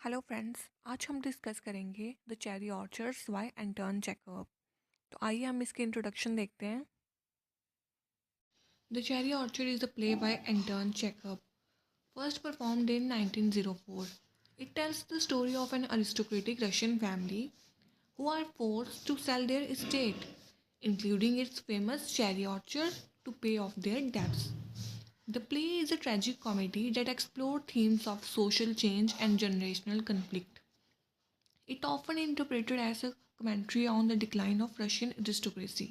Hello friends, आज हम discuss करेंगे the cherry orchards by Anton Chekhov. तो आइए हम इसके इंट्रोडक्शन देखते हैं। The cherry orchard is a play by Anton Chekhov, first performed in 1904. It tells the story of an aristocratic Russian family who are forced to sell their estate, including its famous cherry orchard, to pay off their debts. The play is a tragic comedy that explores themes of social change and generational conflict. It often interpreted as a commentary on the decline of Russian aristocracy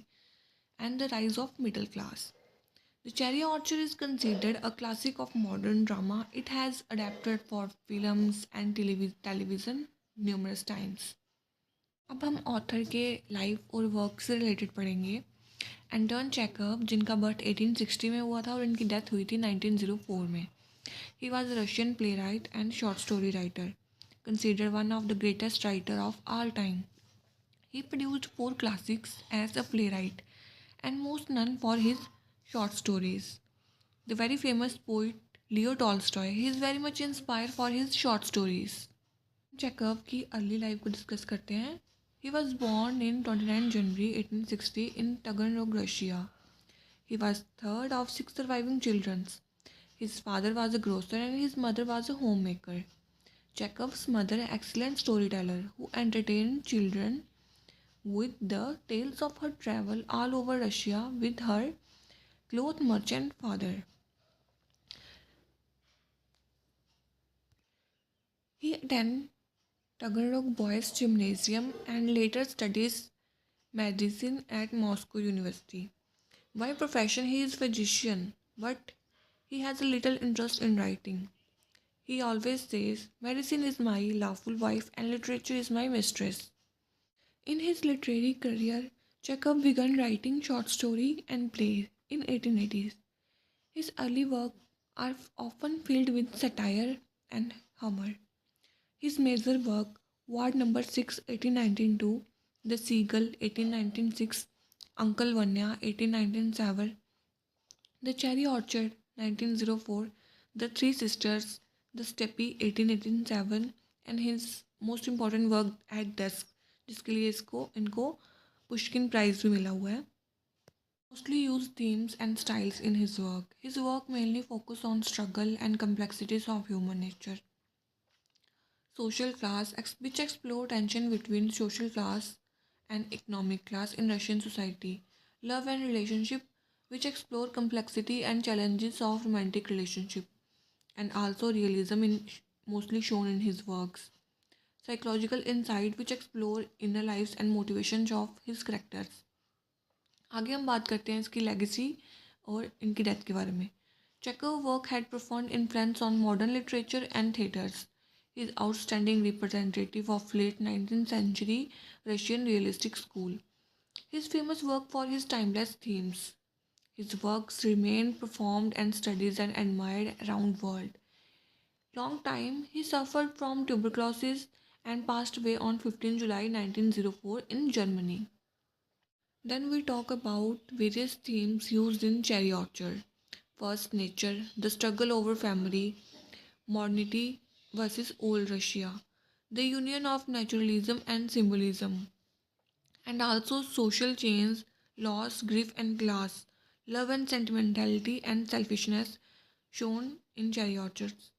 and the rise of middle class. The Cherry Orchard is considered a classic of modern drama. It has adapted for films and television numerous times. अब हम author के life और work से related पढ़ेंगे। एंटर्न checkup, जिनका birth 1860 में हुआ था और इनकी डेथ हुई थी 1904 में। He was a Russian play right and short story writer, considered one of the greatest writer of all time. He produced four classics as a playwright and most known for his short stories. The very famous poet Leo Tolstoy, he is very much inspired for his short stories. Checkup की early life को discuss करते हैं। He was born in 29 January 1860 in Taganrog, Russia. He was third of six surviving children. His father was a grocer and his mother was a homemaker. Chekhov's mother, an excellent storyteller who entertained children with the tales of her travel all over Russia with her cloth merchant father. He attended Taganrog Boys Gymnasium and later studies medicine at Moscow University. By profession, he is physician, but he has a little interest in writing. He always says, medicine is my lawful wife and literature is my mistress. In his literary career, Chekhov began writing short story and plays in 1880s. His early work are often filled with satire and humor. His major work, Ward Number 6, 1892, The Seagull, 1896, Uncle Vanya, 1897, The Cherry Orchard, 1904, The Three Sisters, The Steppe, 1887, and his most important work At Dusk, जिसके लिए इसको इनको Pushkin prize भी मिला हुआ है. Mostly used themes and styles in his work. His work mainly focus on struggle and complexities of human nature. Social class, which explore tension between social class and economic class in Russian society. Love and relationship, which explore complexity and challenges of romantic relationship, and also realism in mostly shown in his works. Psychological insight, which explore inner lives and motivations of his characters. आगे हम बात करते हैं इसकी legacy और इनकी death के बारे में. Chekhov work had profound influence on modern literature and theatres. He is outstanding representative of late 19th century Russian realistic school. He is famous work for his timeless themes. His works remain performed and studied and admired around world. Long time he suffered from tuberculosis and passed away on 15 July 1904 in Germany. Then we talk about various themes used in Cherry Orchard. First, nature, the struggle over family, modernity versus old Russia, the union of naturalism and symbolism, and also social change, loss, grief and class, love and sentimentality and selfishness shown in Cherry Orchards.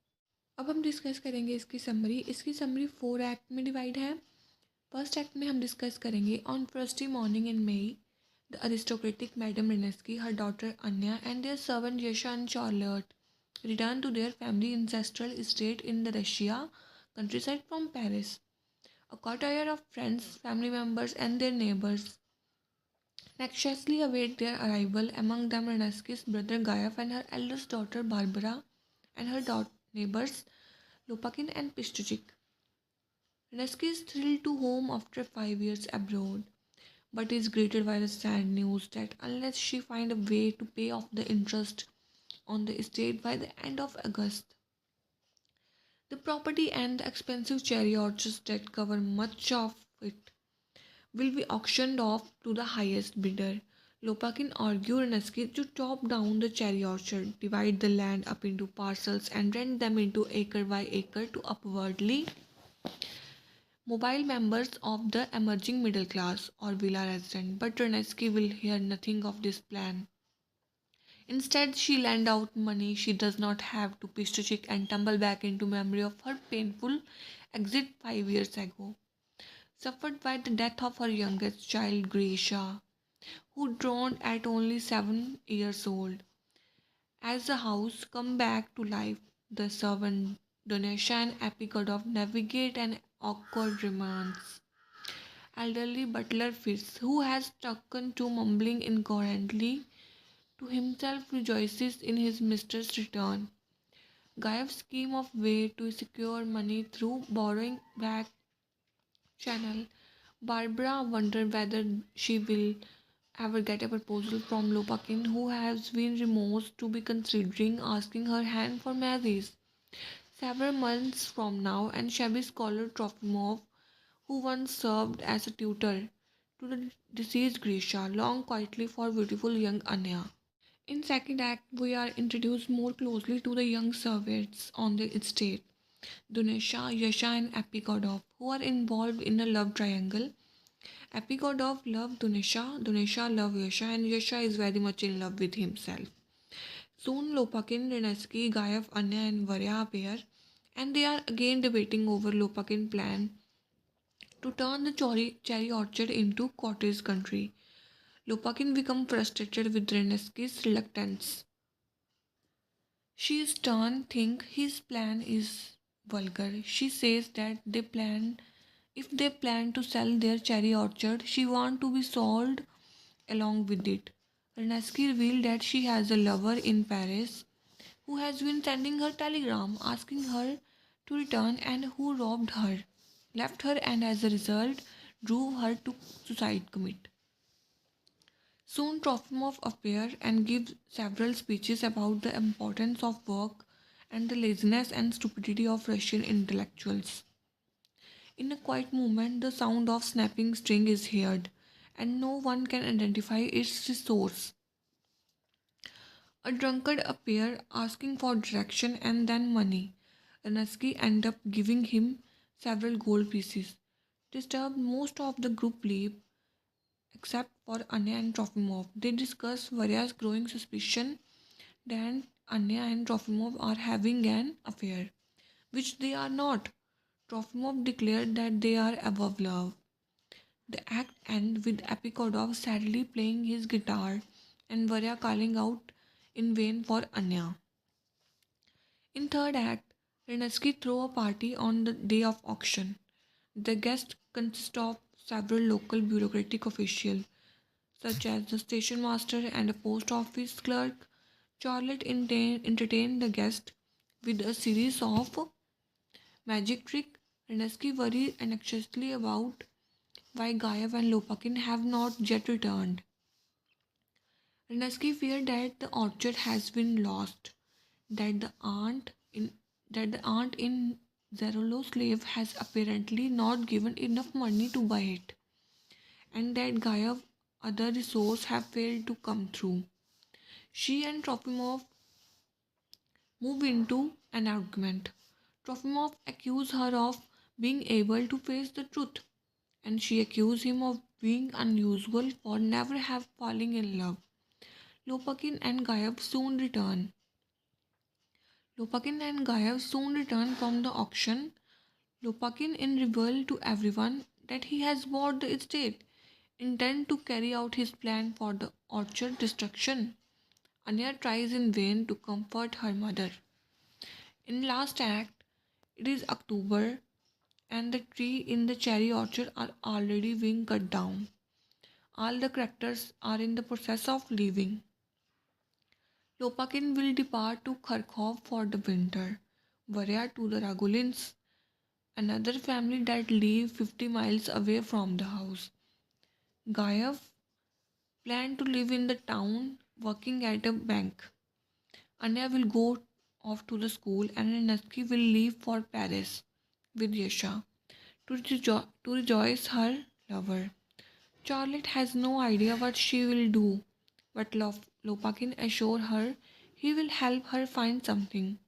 अब हम discuss करेंगे इसकी summary 4 act में divide है. First act में हम discuss करेंगे on frosty morning in May. The aristocratic Madame Renetsky, her daughter Anya, and their servant Yasha and Charlotte returned to their family ancestral estate in the Russia countryside from Paris. A courtier of friends, family members, and their neighbors anxiously await their arrival, among them Renetsky's brother Gaev and her eldest daughter Barbara, and her neighbors Lopakin and Pistuchik. Renetsky is thrilled to home after 5 years abroad, but is greeted by the sad news that unless she find a way to pay off the interest on the estate by the end of August, the property and the expensive cherry orchards that cover much of it will be auctioned off to the highest bidder. Lopakin argued Renetsky to chop down the cherry orchard, divide the land up into parcels, and rent them into acre by acre to upwardly mobile members of the emerging middle class or villa resident, but Renesky will hear nothing of this plan. Instead, she lend out money she does not have to Pistochik and tumble back into memory of her painful exit 5 years ago, suffered by the death of her youngest child, Grisha, who drowned at only 7 years old. As the house come back to life, the servant Donesha and Epigodov navigate an awkward romance. Elderly butler Fitz, who has taken to mumbling incoherently to himself, rejoices in his mistress' return. Guyev's scheme of way to secure money through borrowing back channel. Barbara wonders whether she will ever get a proposal from Lopakin, who has been remorsed to be considering asking her hand for marriage several months from now, and shabby scholar Trofimov, who once served as a tutor to the deceased Grisha, long quietly for beautiful young Anya. In second act, we are introduced more closely to the young servants on the estate, Dunesha, Yasha, and Epigodov, who are involved in a love triangle. Epigodov loves Dunesha, Dunesha loves Yasha, and Yasha is very much in love with himself. Soon Lopakin, Renetsky, Gayev, Anya, and Varya appear, and they are again debating over Lopakin's plan to turn the cherry orchard into cottage country. Lopakin becomes frustrated with Renetsky's reluctance. She is stern, think his plan is vulgar. She says that if they plan to sell their cherry orchard, she want to be sold along with it. Renesky revealed that she has a lover in Paris who has been sending her telegram asking her to return and who robbed her, left her, and as a result drove her to suicide commit. Soon Trofimov appears and gives several speeches about the importance of work and the laziness and stupidity of Russian intellectuals. In a quiet moment, the sound of snapping string is heard, and no one can identify its source. A drunkard appears asking for direction and then money. Anansky ends up giving him several gold pieces. Disturbed, most of the group leave except for Anya and Trofimov. They discuss Varya's growing suspicion that Anya and Trofimov are having an affair, which they are not. Trofimov declared that they are above love. The act ends with Epikodov sadly playing his guitar and Varya calling out in vain for Anya. In third act, Renetsky throw a party on the day of auction. The guests consist of several local bureaucratic officials, such as the station master and a post office clerk. Charlotte entertained the guest with a series of magic tricks. Renetsky worried anxiously about why Gayev and Lopakin have not yet returned. Renetsky feared that the orchard has been lost, that the aunt in Zerolo's slave has apparently not given enough money to buy it, and that Gayev other resources have failed to come through. She and Trofimov move into an argument. Trofimov accuses her of being able to face the truth, and she accuses him of being unusual for never have falling in love. Lopakin and Gayev soon return. Lopakin and Gayev soon return from the auction. Lopakin in reveal to everyone that he has bought the estate, intent to carry out his plan for the orchard destruction. Anya tries in vain to comfort her mother. In last act, it is October and the tree in the cherry orchard are already being cut down. All the characters are in the process of leaving. Lopakin will depart to Kharkov for the winter, Varya to the Ragulins, another family that live 50 miles away from the house. Gayev planned to live in the town working at a bank. Anya will go off to the school and Renatsky will leave for Paris with Yasha to rejoice her lover. Charlotte has no idea what she will do, but Lopakin assures her he will help her find something.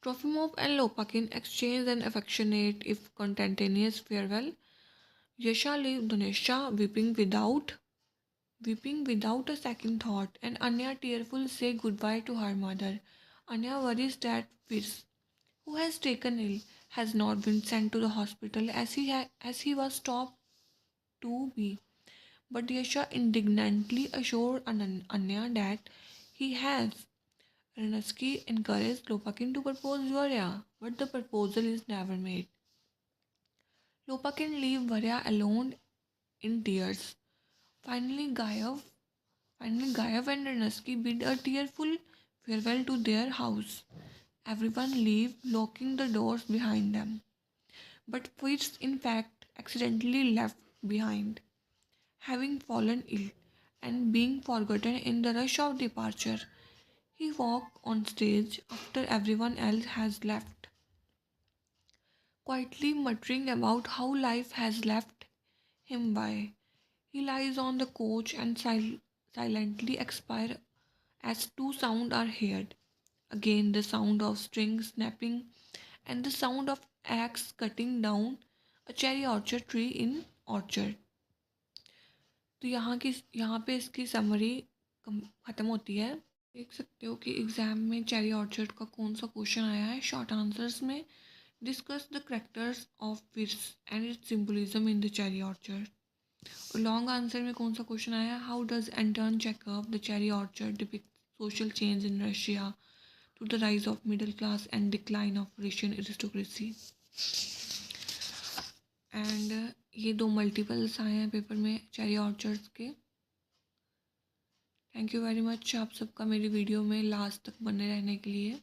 Trofimov and Lopakin exchange an affectionate, if contemporaneous farewell. Yasha leaves Dhanesha weeping without a second thought, and Anya tearful say goodbye to her mother. Anya worries that Firs, who has taken ill, has not been sent to the hospital as he was taught to be. But Yasha indignantly assured Anya that he has. Renatsky encouraged Lopakin to propose Varya, but the proposal is never made. Lopakin leaves Varya alone in tears. Finally, Gayav and Renatsky bid a tearful farewell to their house. Everyone leaves, locking the doors behind them. But Fritz, in fact, accidentally left behind, having fallen ill and being forgotten in the rush of departure. He walked on stage after everyone else has left, quietly muttering about how life has left him by. He lies on the couch and silently expires as two sounds are heard. Again, the sound of strings snapping and the sound of axe cutting down a cherry orchard tree in orchard. तो यहाँ पे इसकी summary ख़त्म होती है. देख सकते हो कि एग्ज़ाम में चेरी ऑर्चर्ड का कौन सा क्वेश्चन आया है. शॉर्ट आंसर्स में discuss the characters of Firs and its symbolism in the cherry orchard. और लॉन्ग आंसर में कौन सा क्वेश्चन आया. How does Anton Chekhov the cherry orchard depict social change in Russia to the rise of middle class and decline of Russian aristocracy. And ये दो multiples आए हैं paper में चेरी ऑर्चर्ड्स के. थैंक यू वेरी मच आप सबका मेरी video में लास्ट तक बने रहने के लिए.